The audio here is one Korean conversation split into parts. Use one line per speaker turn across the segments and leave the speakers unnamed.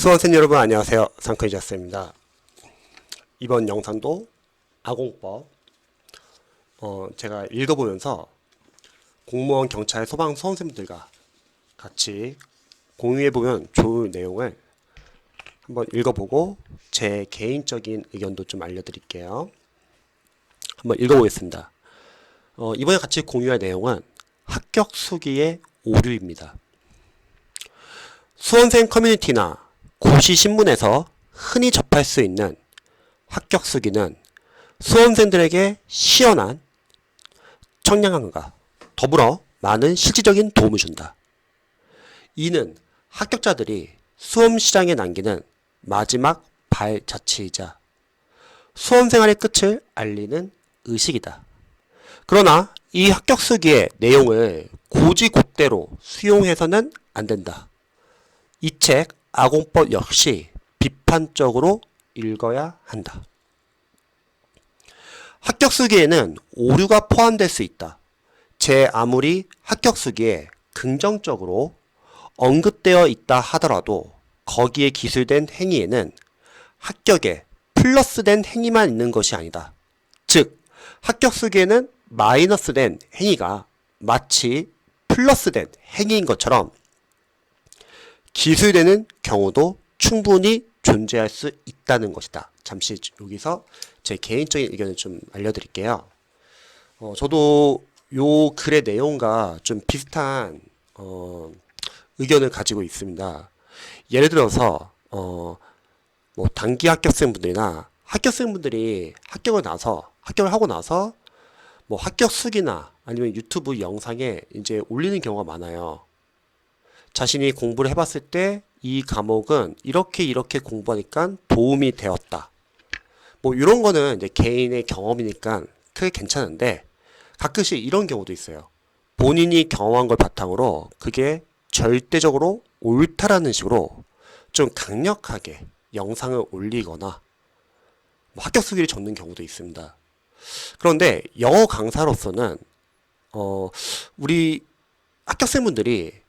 수험생 여러분 안녕하세요. 상크이자스입니다. 이번 영상도 아공법 제가 읽어보면서 공무원, 경찰, 소방 수험생들과 같이 공유해보면 좋은 내용을 한번 읽어보고 제 개인적인 의견도 좀 알려드릴게요. 한번 읽어보겠습니다. 이번에 같이 공유할 내용은 합격 수기의 오류입니다. 수험생 커뮤니티나 고시 신문에서 흔히 접할 수 있는 합격 수기는 수험생들에게 시원한 청량함과 더불어 많은 실질적인 도움을 준다. 이는 합격자들이 수험 시장에 남기는 마지막 발자취이자 수험생활의 끝을 알리는 의식이다. 그러나 이 합격 수기의 내용을 고지고대로 수용해서는 안 된다. 이 책 아공법 역시 비판적으로 읽어야 한다. 합격 수기에는 오류가 포함될 수 있다. 제 아무리 합격 수기에 긍정적으로 언급되어 있다 하더라도 거기에 기술된 행위에는 합격에 플러스된 행위만 있는 것이 아니다. 즉, 합격 수기에는 마이너스된 행위가 마치 플러스된 행위인 것처럼 기술되는 경우도 충분히 존재할 수 있다는 것이다. 잠시 여기서 제 개인적인 의견을 좀 알려드릴게요. 저도 요 글의 내용과 좀 비슷한 의견을 가지고 있습니다. 예를 들어서 뭐 단기 합격생분들이나 합격생분들이 합격을 하고 나서 뭐 합격 수기나 아니면 유튜브 영상에 이제 올리는 경우가 많아요. 자신이 공부를 해봤을 때 이 과목은 이렇게 공부하니까 도움이 되었다. 뭐 이런 거는 이제 개인의 경험이니까 크게 괜찮은데 가끔씩 이런 경우도 있어요. 본인이 경험한 걸 바탕으로 그게 절대적으로 옳다라는 식으로 좀 강력하게 영상을 올리거나 뭐 합격 수기를 적는 경우도 있습니다. 그런데 영어 강사로서는 우리 합격생분들이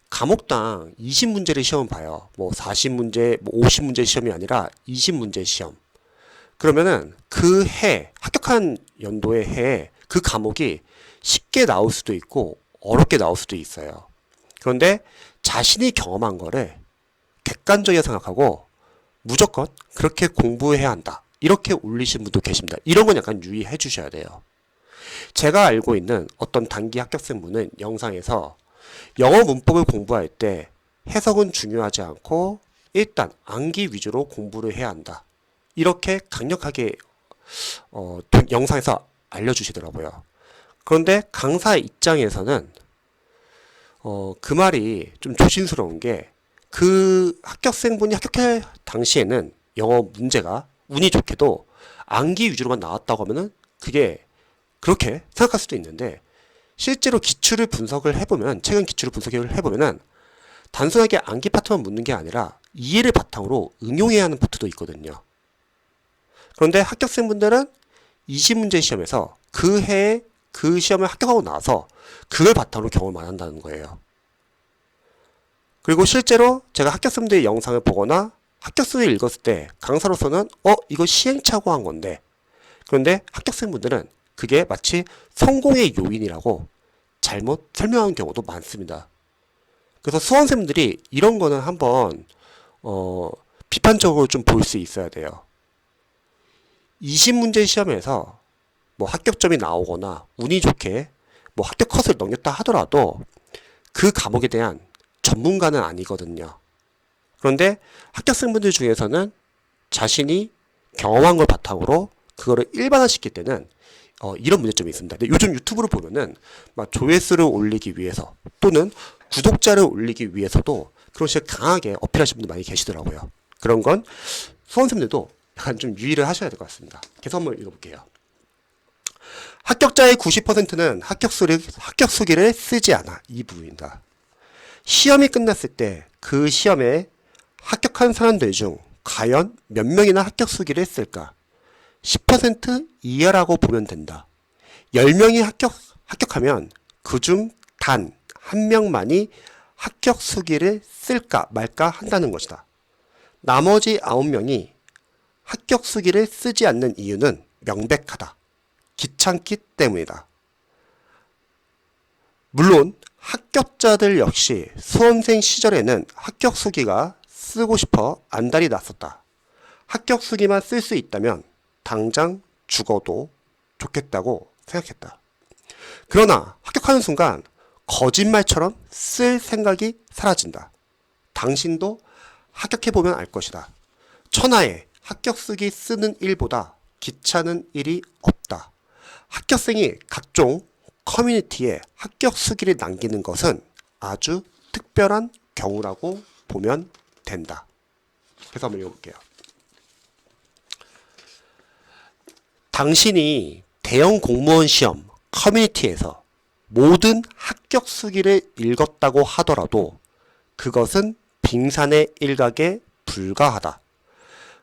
과목당 20문제를 시험 봐요. 뭐 40문제, 뭐 50문제 시험이 아니라 20문제 시험. 그러면은 그 해, 합격한 연도의 해에 그 과목이 쉽게 나올 수도 있고 어렵게 나올 수도 있어요. 그런데 자신이 경험한 거를 객관적이게 생각하고 무조건 그렇게 공부해야 한다. 이렇게 올리신 분도 계십니다. 이런 건 약간 유의해 주셔야 돼요. 제가 알고 있는 어떤 단기 합격생분은 영상에서 영어 문법을 공부할 때 해석은 중요하지 않고 일단 암기 위주로 공부를 해야 한다. 이렇게 강력하게 영상에서 알려주시더라고요. 그런데 강사 입장에서는 그 말이 좀 조심스러운 게 그 합격생분이 합격할 당시에는 영어 문제가 운이 좋게도 암기 위주로만 나왔다고 하면은 그게 그렇게 생각할 수도 있는데 실제로 기출을 분석을 해보면 최근 기출을 분석을 해보면은 단순하게 암기 파트만 묻는 게 아니라 이해를 바탕으로 응용해야 하는 파트도 있거든요. 그런데 합격생분들은 20문제 시험에서 그 해에 그 시험을 합격하고 나서 그걸 바탕으로 경험을 안 한다는 거예요. 그리고 실제로 제가 합격생분들의 영상을 보거나 합격서를 읽었을 때 강사로서는 이거 시행착오 한 건데 그런데 합격생분들은 그게 마치 성공의 요인이라고 잘못 설명하는 경우도 많습니다. 그래서 수험생분들이 이런 거는 한번 비판적으로 좀 볼 수 있어야 돼요. 20문제 시험에서 뭐 합격점이 나오거나 운이 좋게 뭐 합격 컷을 넘겼다 하더라도 그 과목에 대한 전문가는 아니거든요. 그런데 합격생분들 중에서는 자신이 경험한 걸 바탕으로 그거를 일반화시킬 때는 이런 문제점이 있습니다. 근데 요즘 유튜브를 보면은 막 조회수를 올리기 위해서 또는 구독자를 올리기 위해서도 그런 식으로 강하게 어필하시는 분들 많이 계시더라고요. 그런 건 수험생들도 약간 좀 유의를 하셔야 될 것 같습니다. 계속 한번 읽어볼게요. 합격자의 90%는 합격 수기를 쓰지 않아. 이 부분입니다. 시험이 끝났을 때 그 시험에 합격한 사람들 중 과연 몇 명이나 합격 수기를 쓸까? 10% 이하라고 보면 된다. 10명이 합격하면 그중 단 한 명만이 합격 수기를 쓸까 말까 한다는 것이다. 나머지 9명이 합격 수기를 쓰지 않는 이유는 명백하다. 귀찮기 때문이다. 물론 합격자들 역시 수험생 시절에는 합격 수기가 쓰고 싶어 안달이 났었다. 합격 수기만 쓸 수 있다면 당장 죽어도 좋겠다고 생각했다. 그러나 합격하는 순간 거짓말처럼 쓸 생각이 사라진다. 당신도 합격해보면 알 것이다. 천하에 합격 수기 쓰는 일보다 귀찮은 일이 없다. 합격생이 각종 커뮤니티에 합격 수기를 남기는 것은 아주 특별한 경우라고 보면 된다. 그래서 한번 읽어볼게요. 당신이 대형 공무원 시험 커뮤니티에서 모든 합격 수기를 읽었다고 하더라도 그것은 빙산의 일각에 불과하다.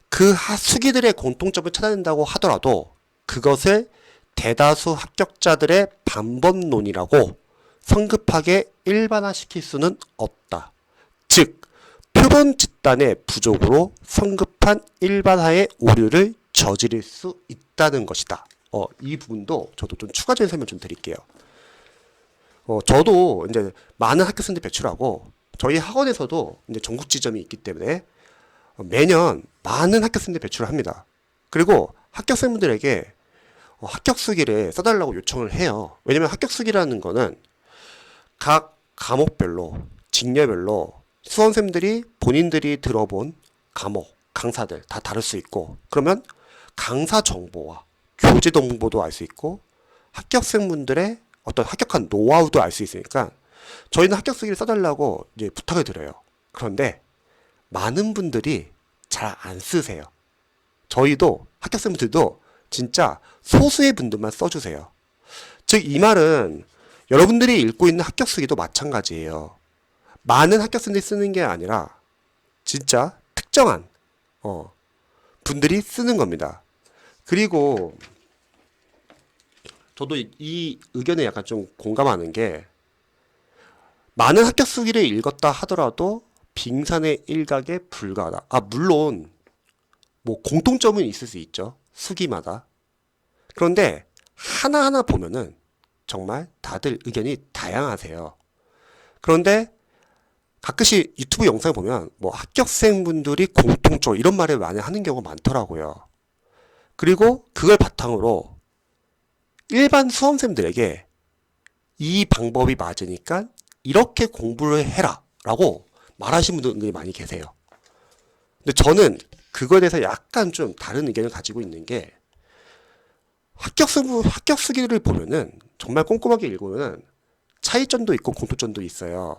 그 수기들의 공통점을 찾아낸다고 하더라도 그것을 대다수 합격자들의 반번론이라고 성급하게 일반화시킬 수는 없다. 즉, 표본 집단의 부족으로 성급한 일반화의 오류를 저지를 수 있다는 것이다. 이 부분도 저도 좀 추가적인 설명 좀 드릴게요. 저도 이제 많은 학교생들 배출하고 저희 학원에서도 이제 전국 지점이 있기 때문에 매년 많은 학교생들 배출을 합니다. 그리고 학교생분들에게 합격 수기를 써달라고 요청을 해요. 왜냐면 합격 수기라는 거는 각 과목별로, 직렬별로 수험생들이 본인들이 들어본 과목, 강사들 다 다를 수 있고, 그러면 강사 정보와 교재 정보도 알 수 있고, 합격생분들의 어떤 합격한 노하우도 알 수 있으니까 저희는 합격 수기를 써달라고 이제 부탁을 드려요. 그런데 많은 분들이 잘 안 쓰세요. 저희도 학교생분들도 진짜 소수의 분들만 써주세요. 즉, 이 말은 여러분들이 읽고 있는 합격 수기도 마찬가지예요. 많은 학교생들이 쓰는 게 아니라 진짜 특정한 분들이 쓰는 겁니다. 그리고 저도 이 의견에 약간 좀 공감하는 게, 많은 합격 수기를 읽었다 하더라도 빙산의 일각에 불과하다. 물론 뭐 공통점은 있을 수 있죠. 수기마다. 그런데 하나하나 보면은 정말 다들 의견이 다양하세요. 그런데 가끔씩 유튜브 영상을 보면 뭐 합격생분들이 공통적으로 이런 말을 많이 하는 경우가 많더라고요. 그리고 그걸 바탕으로 일반 수험생들에게 이 방법이 맞으니까 이렇게 공부를 해라 라고 말하시는 분들이 많이 계세요. 근데 저는 그거에 대해서 약간 좀 다른 의견을 가지고 있는 게, 합격 수기를 보면은 정말 꼼꼼하게 읽으면은 차이점도 있고 공통점도 있어요.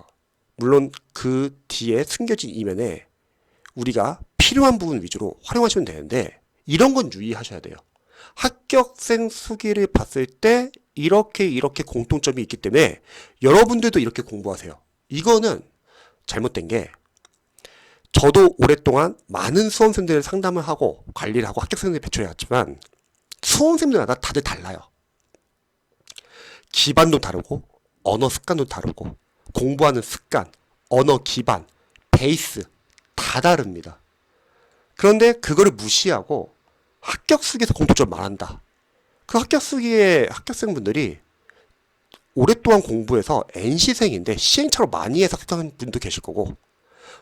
물론 그 뒤에 숨겨진 이면에 우리가 필요한 부분 위주로 활용하시면 되는데, 이런 건 유의하셔야 돼요. 합격생 수기를 봤을 때 이렇게 공통점이 있기 때문에 여러분들도 이렇게 공부하세요. 이거는 잘못된 게, 저도 오랫동안 많은 수험생들을 상담을 하고 관리를 하고 합격생들을 배출해왔지만 수험생들마다 다들 달라요. 기반도 다르고 언어 습관도 다르고 공부하는 습관, 언어 기반, 베이스 다 다릅니다. 그런데 그거를 무시하고 합격 수기에서 공통점을 말한다. 그 합격 수기의 합격생분들이 오랫동안 공부해서 NC생인데 시행착오를 많이 해서 합격한 분도 계실 거고,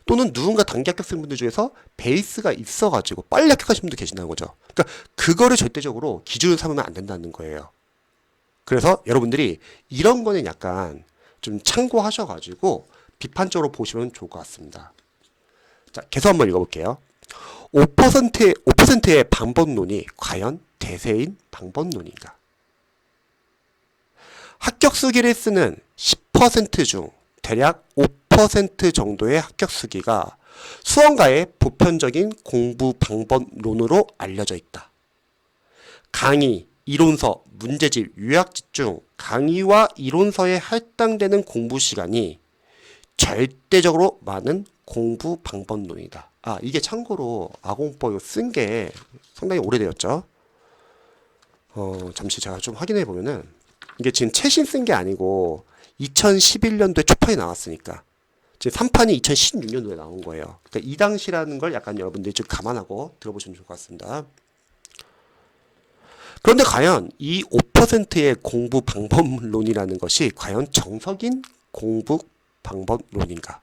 또는 누군가 단기 합격생분들 중에서 베이스가 있어가지고 빨리 합격하신 분도 계신다는 거죠. 그러니까 그거를 절대적으로 기준으로 삼으면 안 된다는 거예요. 그래서 여러분들이 이런 거는 약간 좀 참고하셔가지고 비판적으로 보시면 좋을 것 같습니다. 자, 계속 한번 읽어볼게요. 5%의 방법론이 과연 대세인 방법론인가? 합격 수기를 쓰는 10% 중 대략 5% 정도의 합격 수기가 수험가의 보편적인 공부 방법론으로 알려져 있다. 강의, 이론서, 문제집, 요약집 중 강의와 이론서에 할당되는 공부 시간이 절대적으로 많은 공부 방법론이다. 이게 참고로 아공법 쓴 게 상당히 오래되었죠. 잠시 제가 좀 확인해 보면은, 이게 지금 최신 쓴 게 아니고 2011년도에 초판이 나왔으니까 이제 3판이 2016년도에 나온 거예요. 그러니까 이 당시라는 걸 약간 여러분들이 좀 감안하고 들어보시면 좋을 것 같습니다. 그런데 과연 이 5%의 공부 방법론이라는 것이 과연 정석인 공부 방법론인가?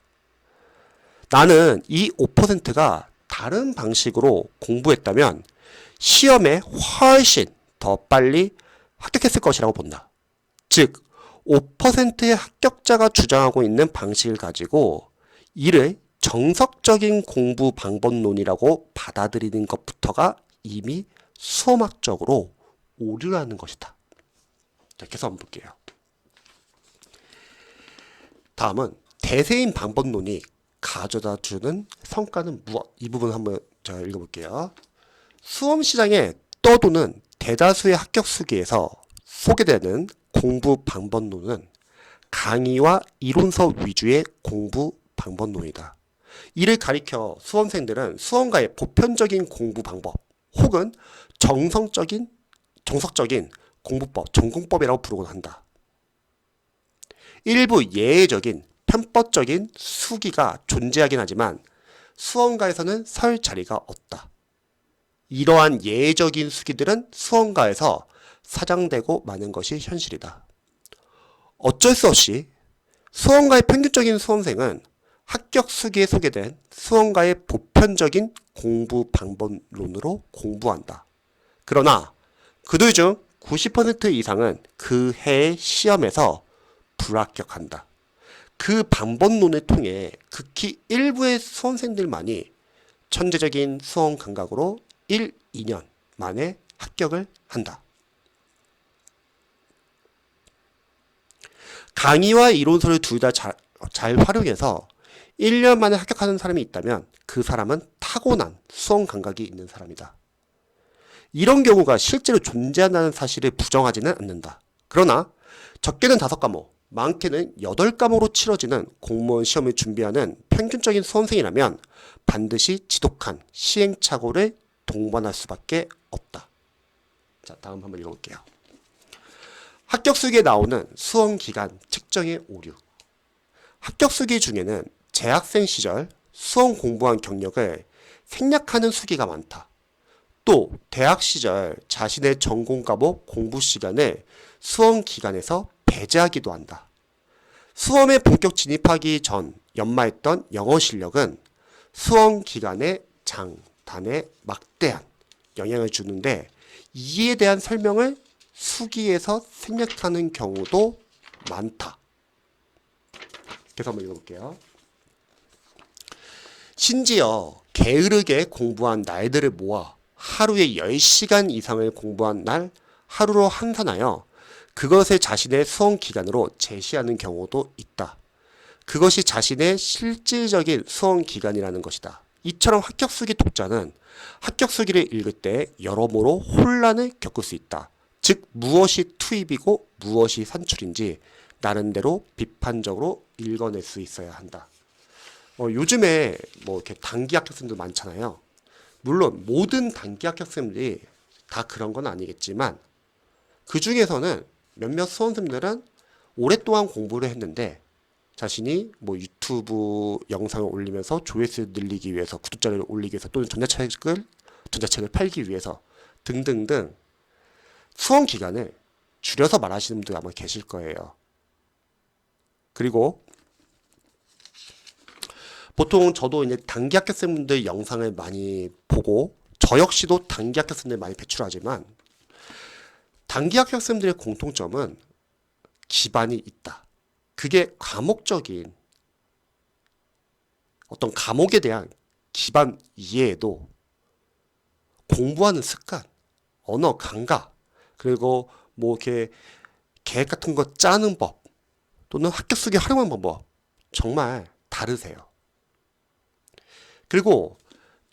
나는 이 5%가 다른 방식으로 공부했다면 시험에 훨씬 더 빨리 합격했을 것이라고 본다. 즉, 5%의 합격자가 주장하고 있는 방식을 가지고 이를 정석적인 공부 방법론이라고 받아들이는 것부터가 이미 수험학적으로 오류라는 것이다. 자, 계속 한번 볼게요. 다음은 대세인 방법론이 가져다 주는 성과는 무엇? 이 부분 한번 제가 읽어볼게요. 수험시장에 떠도는 대다수의 합격 수기에서 소개되는 공부 방법론은 강의와 이론서 위주의 공부 방법론이다. 이를 가리켜 수험생들은 수험가의 보편적인 공부 방법 혹은 정석적인 공부법, 전공법이라고 부르곤 한다. 일부 예외적인 편법적인 수기가 존재하긴 하지만 수험가에서는 설 자리가 없다. 이러한 예외적인 수기들은 수험가에서 사장되고 마는 것이 현실이다. 어쩔 수 없이 수험가의 평균적인 수험생은 합격 수기에 소개된 수험가의 보편적인 공부 방법론으로 공부한다. 그러나 그들 중 90% 이상은 그 해의 시험에서 불합격한다. 그 방법론을 통해 극히 일부의 수험생들만이 천재적인 수험 감각으로 1, 2년 만에 합격을 한다. 강의와 이론서를 둘 다 잘 활용해서 1년 만에 합격하는 사람이 있다면 그 사람은 타고난 수험 감각이 있는 사람이다. 이런 경우가 실제로 존재한다는 사실을 부정하지는 않는다. 그러나 적게는 5과목, 많게는 8과목으로 치러지는 공무원 시험을 준비하는 평균적인 수험생이라면 반드시 지독한 시행착오를 동반할 수밖에 없다. 자, 다음 한번 읽어볼게요. 합격 수기에 나오는 수험 기간 측정의 오류. 합격 수기 중에는 재학생 시절 수험 공부한 경력을 생략하는 수기가 많다. 또 대학 시절 자신의 전공 과목 공부 시간을 수험 기간에서 배제하기도 한다. 수험에 본격 진입하기 전 연마했던 영어 실력은 수험 기간의 장단에 막대한 영향을 주는데 이에 대한 설명을 수기에서 생략하는 경우도 많다. 그래서 한번 읽어볼게요. 심지어 게으르게 공부한 날들을 모아 하루에 10시간 이상을 공부한 날 하루로 환산하여 그것을 자신의 수험 기간으로 제시하는 경우도 있다. 그것이 자신의 실질적인 수험 기간이라는 것이다. 이처럼 합격수기 독자는 합격수기를 읽을 때 여러모로 혼란을 겪을 수 있다. 즉 무엇이 투입이고 무엇이 산출인지 나름대로 비판적으로 읽어낼 수 있어야 한다. 요즘에 뭐 이렇게 단기 합격생도 많잖아요. 물론 모든 단기 합격생들이 다 그런 건 아니겠지만 그 중에서는 몇몇 수험생들은 오랫동안 공부를 했는데 자신이 뭐 유튜브 영상을 올리면서 조회수를 늘리기 위해서 구독자를 올리기 위해서 또는 전자책을 팔기 위해서 등등등 수험 기간을 줄여서 말하시는 분들 아마 계실 거예요. 그리고 보통 저도 이제 단기 합격생분들 영상을 많이 보고 저 역시도 단기 합격생들 많이 배출하지만 단기 합격생들의 공통점은 기반이 있다. 그게 과목적인 어떤 과목에 대한 기반 이해에도 공부하는 습관, 언어 감각, 그리고 뭐 이렇게 계획 같은 거 짜는 법 또는 합격수기 활용하는 방법 정말 다르세요. 그리고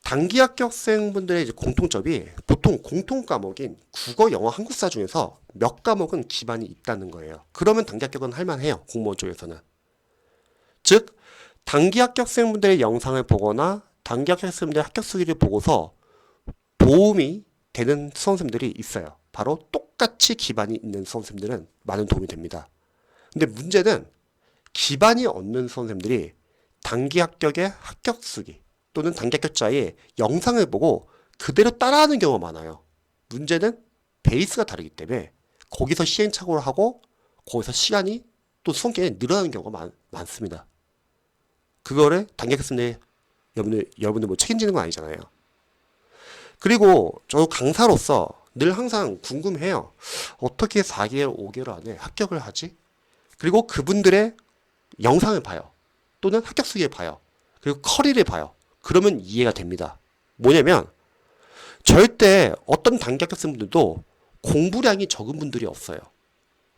단기 합격생분들의 이제 공통점이 보통 공통 과목인 국어, 영어, 한국사 중에서 몇 과목은 기반이 있다는 거예요. 그러면 단기 합격은 할만해요. 공무원 쪽에서는. 즉 단기 합격생분들의 영상을 보거나 단기 합격생분들의 합격수기를 보고서 도움이 되는 수험생들이 있어요. 바로 똑같이 기반이 있는 수험생들은 많은 도움이 됩니다. 근데 문제는 기반이 없는 수험생들이 단기 합격의 합격 쓰기 또는 단기 합격자의 영상을 보고 그대로 따라하는 경우가 많아요. 문제는 베이스가 다르기 때문에 거기서 시행착오를 하고 거기서 시간이 또 수험 기간이 늘어나는 경우가 많습니다. 그거를 단기 합격 쓰는데 여러분들 뭐 책임지는 건 아니잖아요. 그리고 저 강사로서 늘 항상 궁금해요. 어떻게 4개월, 5개월 안에 합격을 하지? 그리고 그분들의 영상을 봐요. 또는 합격 수기를 봐요. 그리고 커리를 봐요. 그러면 이해가 됩니다. 뭐냐면 절대 어떤 단기 합격 쓴 분들도 공부량이 적은 분들이 없어요.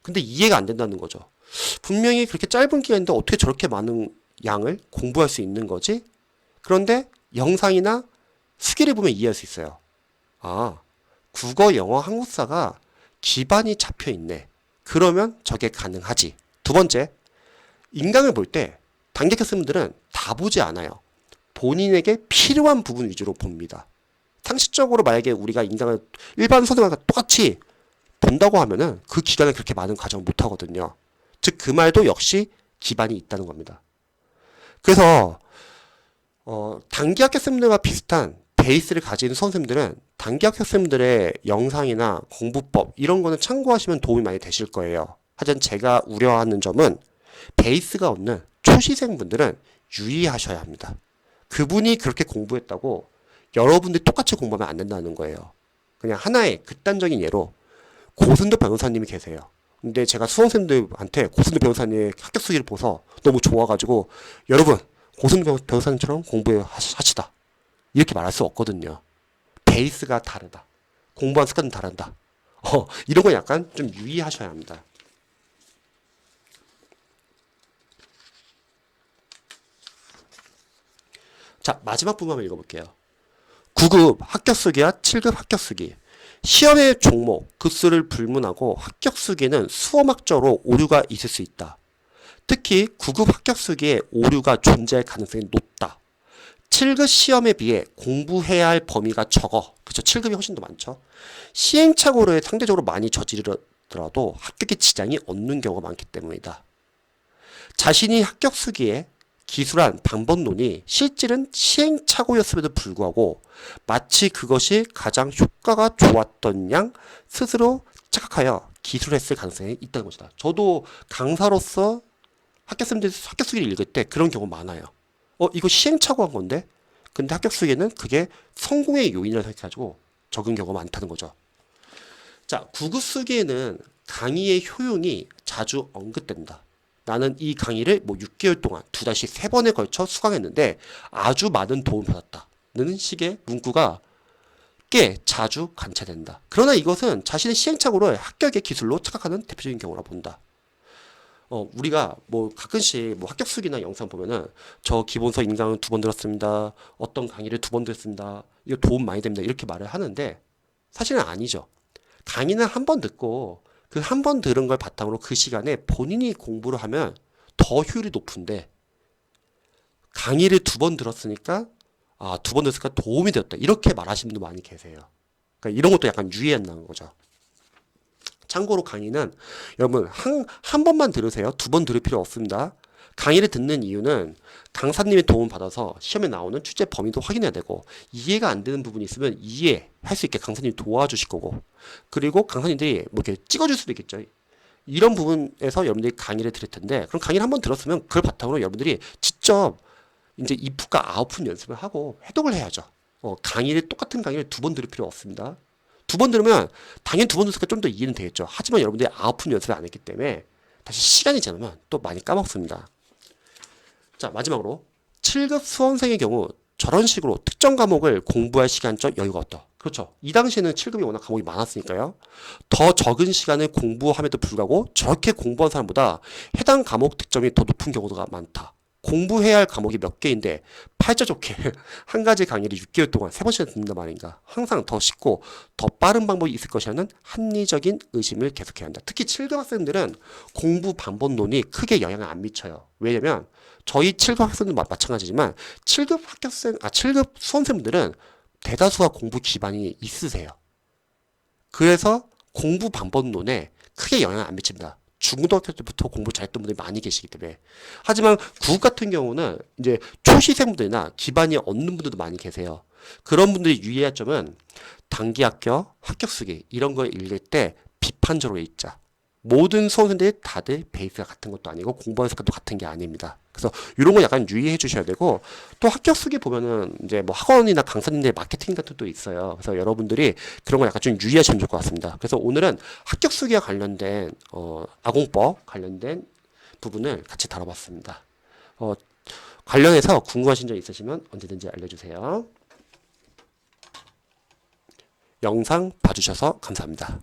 근데 이해가 안 된다는 거죠. 분명히 그렇게 짧은 기간인데 어떻게 저렇게 많은 양을 공부할 수 있는 거지? 그런데 영상이나 수기를 보면 이해할 수 있어요. 아, 국어, 영어, 한국사가 기반이 잡혀 있네. 그러면 저게 가능하지. 두 번째, 인강을 볼 때 단기 합격 쓴 분들은 다 보지 않아요. 본인에게 필요한 부분 위주로 봅니다. 상식적으로 만약에 우리가 인강을 일반 선생님과 똑같이 본다고 하면은 그 기간에 그렇게 많은 과정을 못 하거든요. 즉, 그 말도 역시 기반이 있다는 겁니다. 그래서 단기 학교생들과 비슷한 베이스를 가진 선생님들은 단기 학교생들의 영상이나 공부법 이런 거는 참고하시면 도움이 많이 되실 거예요. 하지만 제가 우려하는 점은 베이스가 없는 초시생분들은 유의하셔야 합니다. 그분이 그렇게 공부했다고 여러분들이 똑같이 공부하면 안 된다는 거예요. 그냥 하나의 극단적인 예로 고순도 변호사님이 계세요. 근데 제가 수험생들한테 고순도 변호사님의 합격 수기를 보서 너무 좋아가지고 여러분 고순도 변호사님처럼 공부하시다 이렇게 말할 수 없거든요. 베이스가 다르다. 공부한 습관은 다르다. 이런 건 약간 좀 유의하셔야 합니다. 자, 마지막 부분 한번 읽어볼게요. 9급 합격수기와 7급 합격수기. 시험의 종목, 그 수를 불문하고 합격수기는 수험학적으로 오류가 있을 수 있다. 특히 9급 합격수기에 오류가 존재할 가능성이 높다. 7급 시험에 비해 공부해야 할 범위가 적어. 그렇죠. 7급이 훨씬 더 많죠. 시행착오를 상대적으로 많이 저지르더라도 합격에 지장이 없는 경우가 많기 때문이다. 자신이 합격수기에 기술한 방법론이 실질은 시행착오였음에도 불구하고 마치 그것이 가장 효과가 좋았던 양 스스로 착각하여 기술했을 가능성이 있다는 것이다. 저도 강사로서 합격수기를 읽을 때 그런 경우 많아요. 이거 시행착오한 건데? 근데 합격수기에는 그게 성공의 요인이라고 생각해가지고 적은 경우가 많다는 거죠. 자, 9급 수기에는 강의의 효용이 자주 언급된다. 나는 이 강의를 6개월 동안 2달씩 3번에 걸쳐 수강했는데 아주 많은 도움을 받았다는 식의 문구가 꽤 자주 관찰된다. 그러나 이것은 자신의 시행착오를 합격의 기술로 착각하는 대표적인 경우라 본다. 우리가 가끔씩 합격 수기나 영상 보면은 저 기본서 인강을 2번 들었습니다. 어떤 강의를 2번 들었습니다. 이거 도움 많이 됩니다. 이렇게 말을 하는데 사실은 아니죠. 강의는 한 번 듣고 그 한 번 들은 걸 바탕으로 그 시간에 본인이 공부를 하면 더 효율이 높은데 강의를 2번 들었으니까 2번 들었으니까 도움이 되었다. 이렇게 말하시는 분도 많이 계세요. 그러니까 이런 것도 약간 유의해야 한다는 거죠. 참고로 강의는 여러분 한 번만 들으세요. 2번 들을 필요 없습니다. 강의를 듣는 이유는 강사님의 도움을 받아서 시험에 나오는 출제 범위도 확인해야 되고 이해가 안 되는 부분이 있으면 이해할 수 있게 강사님이 도와주실 거고 그리고 강사님들이 이렇게 찍어줄 수도 있겠죠. 이런 부분에서 여러분들이 강의를 들을 텐데 그럼 강의를 한번 들었으면 그걸 바탕으로 여러분들이 직접 이제 인풋과 아웃풋 연습을 하고 해독을 해야죠. 똑같은 강의를 2번 들을 필요 없습니다. 2번 들으면 당연히 2번 들으니까 좀 더 이해는 되겠죠. 하지만 여러분들이 아웃풋 연습을 안 했기 때문에 다시 시간이 지나면 또 많이 까먹습니다. 자, 마지막으로 7급 수험생의 경우 저런 식으로 특정 과목을 공부할 시간적 여유가 없다. 그렇죠. 이 당시에는 7급이 워낙 과목이 많았으니까요. 더 적은 시간을 공부함에도 불구하고 저렇게 공부한 사람보다 해당 과목 득점이 더 높은 경우가 많다. 공부해야 할 과목이 몇 개인데 팔자 좋게 한 가지 강의를 6개월 동안 3번씩 듣는단 말인가. 항상 더 쉽고 더 빠른 방법이 있을 것이라는 합리적인 의심을 계속해야 한다. 특히 7급 학생들은 공부 방법론이 크게 영향을 안 미쳐요. 왜냐면 저희 7급 학생도 마찬가지지만 7급 수험생분들은 대다수가 공부 기반이 있으세요. 그래서 공부 방법론에 크게 영향을 안 미칩니다. 중고등학교 때부터 공부 잘했던 분들이 많이 계시기 때문에. 하지만 국어 같은 경우는 이제 초시생분들이나 기반이 없는 분들도 많이 계세요. 그런 분들이 유의할 점은 단기 합격, 합격 수기 이런 걸 읽을 때 비판적으로 읽자. 모든 수험생들이 다들 베이스가 같은 것도 아니고 공부하는 습관도 같은 게 아닙니다. 그래서 이런 거 약간 유의해 주셔야 되고, 또 합격 수기 보면은 이제 뭐 학원이나 강사님들 마케팅 같은 것도 있어요. 그래서 여러분들이 그런 거 약간 좀 유의하시면 좋을 것 같습니다. 그래서 오늘은 합격 수기와 관련된 아공법 관련된 부분을 같이 다뤄봤습니다. 관련해서 궁금하신 점 있으시면 언제든지 알려주세요. 영상 봐주셔서 감사합니다.